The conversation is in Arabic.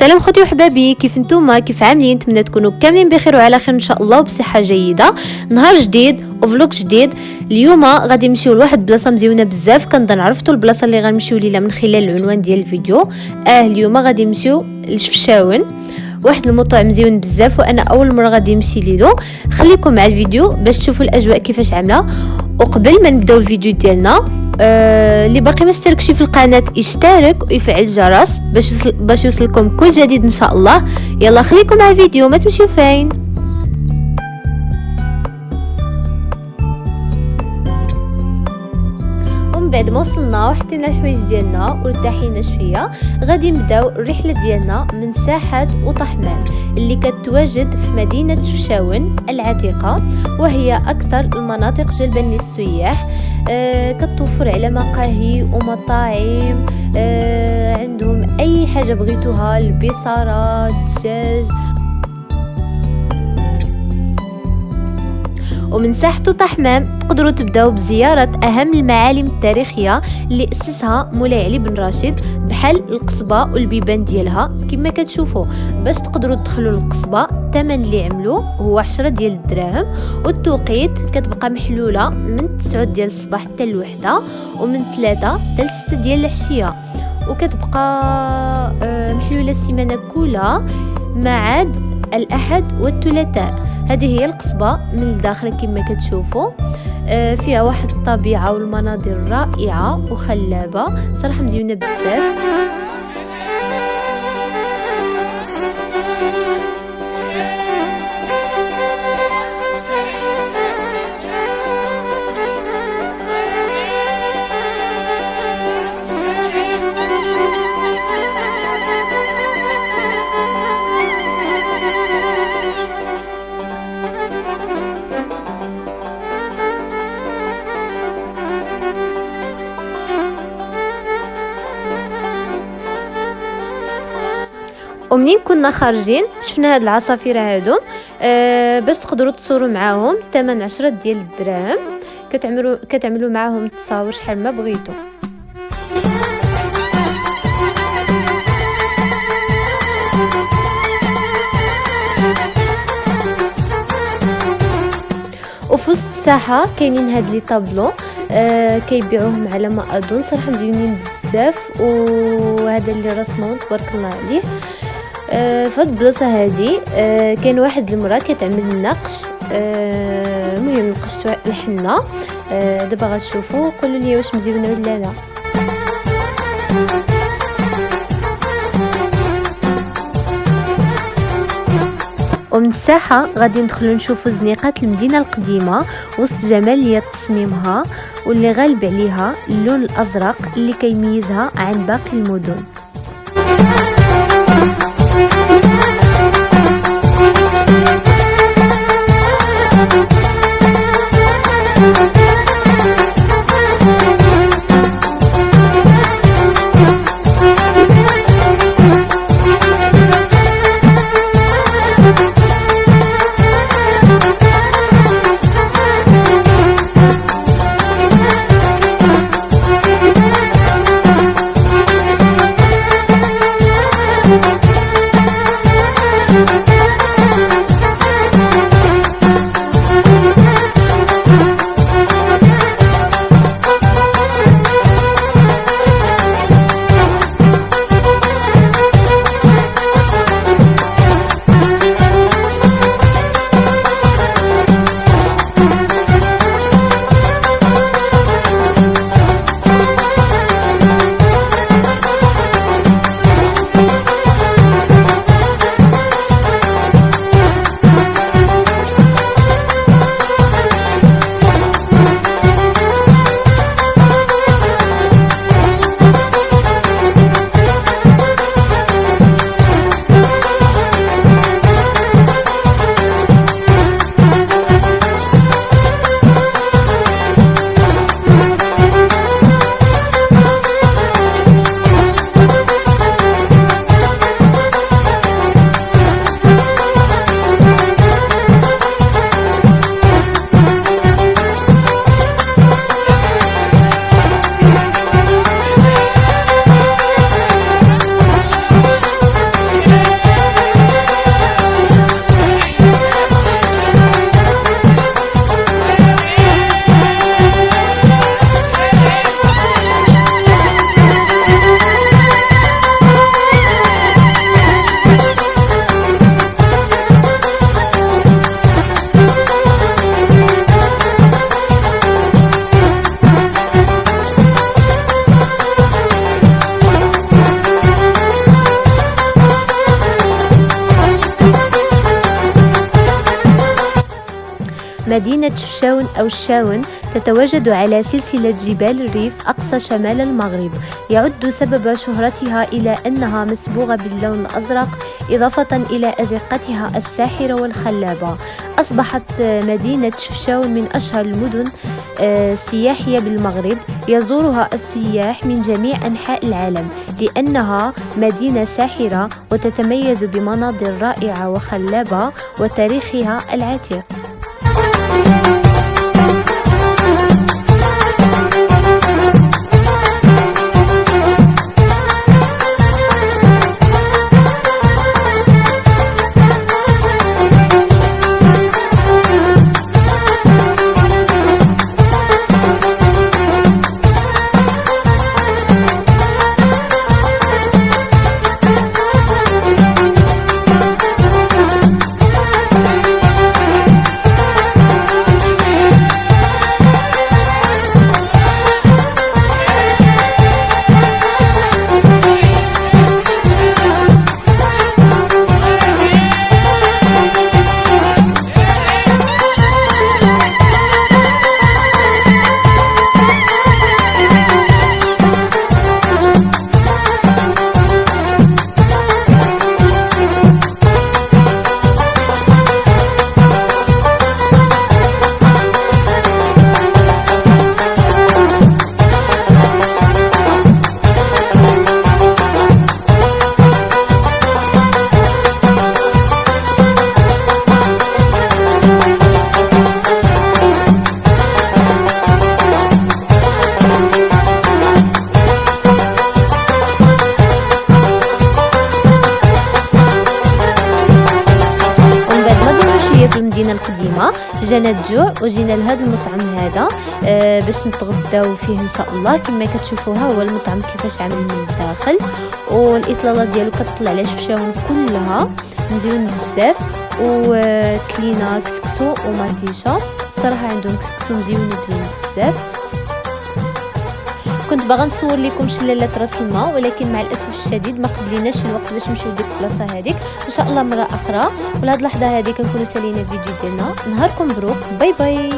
سلام خوتي وحبابي، كيف نتوما؟ كيف عاملين؟ نتمنى تكونوا كاملين بخير وعلى خير ان شاء الله وبصحه جيده. نهار جديد وفلوق جديد. اليوم غادي نمشيو لواحد بلاصه مزيونه بزاف، كنظن عرفتوا البلاصه اللي غنمشيو ليها من خلال العنوان ديال الفيديو. اليوم غادي نمشيو لشفشاون، واحد المطعم مزيون بزاف وانا اول مره غادي نمشي ليلو. خليكم مع الفيديو باش تشوفوا الاجواء كيفاش عامله. وقبل ما نبداو الفيديو ديالنا، اللي باقي ما اشتركش في القناه يشترك ويفعل الجرس باش يوصلكم كل جديد ان شاء الله. يلا خليكم مع الفيديو، ما تمشيو فين. بعد ما وصلنا وحطينا الحوايج ديالنا وارتاحينا شويه، غادي نبداو الرحله ديالنا من ساحه وطحمام اللي كتواجد في مدينه شفشاون العتيقه، وهي اكثر المناطق جلبا للسياح. كتوفر على مقاهي ومطاعم، عندهم اي حاجه بغيتوها، البصاره، الدجاج. ومن ساحة طحمام تقدروا تبداو بزيارة أهم المعالم التاريخية اللي أسسها مولاي علي بن راشد، بحال القصبة والبيبان ديالها كما كتشوفوا. باش تقدروا تدخلوا للقصبة الثمن اللي عملوه هو 10 ديال الدراهم، والتوقيت كتبقى محلولة من 9 ديال الصباح حتى الوحدة، ومن 3 حتى 6 ديال العشية، وكتبقى محلولة السيمانة كلها ما عاد الأحد والثلاثاء. هذه هي القصبة من الداخل كما كتشوفوا. فيها واحد الطبيعة والمناظر رائعة وخلابة، صراحة مزيونة بزاف. ومنين كنا خارجين شفنا هاد العصافير هادو، باش تقدروا تصوروا معاهم. الثمن 10 ديال الدراهم، كتعملوا معاهم تصاور شحال ما بغيتوا. وفي وسط الساحه كاينين هاد لي طابلو، كيبيعوهم على ما اظن، صراحه مزيونين بزاف. وهذا اللي رسمه تبارك الله عليه. في هاد البلاصه هادي كاين واحد المراه كتعمل النقش، المهم نقشتو الحنه. دابا غتشوفوا قولوا لي واش مزيونه ولا لا. ومن الساحه غادي ندخلوا نشوفوا زنيقات المدينه القديمه وسط جماليه تصميمها، واللي غالب عليها اللون الازرق اللي كيميزها عن باقي المدن. مدينة شفشاون أو الشاون تتواجد على سلسلة جبال الريف أقصى شمال المغرب. يعد سبب شهرتها إلى أنها مصبوغة باللون الأزرق إضافة إلى أزقتها الساحرة والخلابة. أصبحت مدينة شفشاون من أشهر المدن السياحية بالمغرب، يزورها السياح من جميع أنحاء العالم لأنها مدينة ساحرة وتتميز بمناظر رائعة وخلابة وتاريخها العتيق. المدينة القديمة جانا الجوع وجينا لهذا المطعم هذا باش نتغداو فيه ان شاء الله. كما كتشوفوها هو المطعم كيفاش عامل من الداخل، والاطلاله ديالو كتطلع على شفشاون كلها مزيون بزاف، وكلينا كسكسو وماتيشا. صراحه عندهم كسكسو مزيون بزاف. كنت باغا نصور لكم شلالة راس الماء، ولكن مع الاسف الشديد ما قبليناش الوقت باش نمشيو لديك البلاصه هذيك. ان شاء الله مره اخرى. ولهاد اللحظه هذه كنكونوا سالينا الفيديو ديالنا. نهاركم مبروك، باي باي.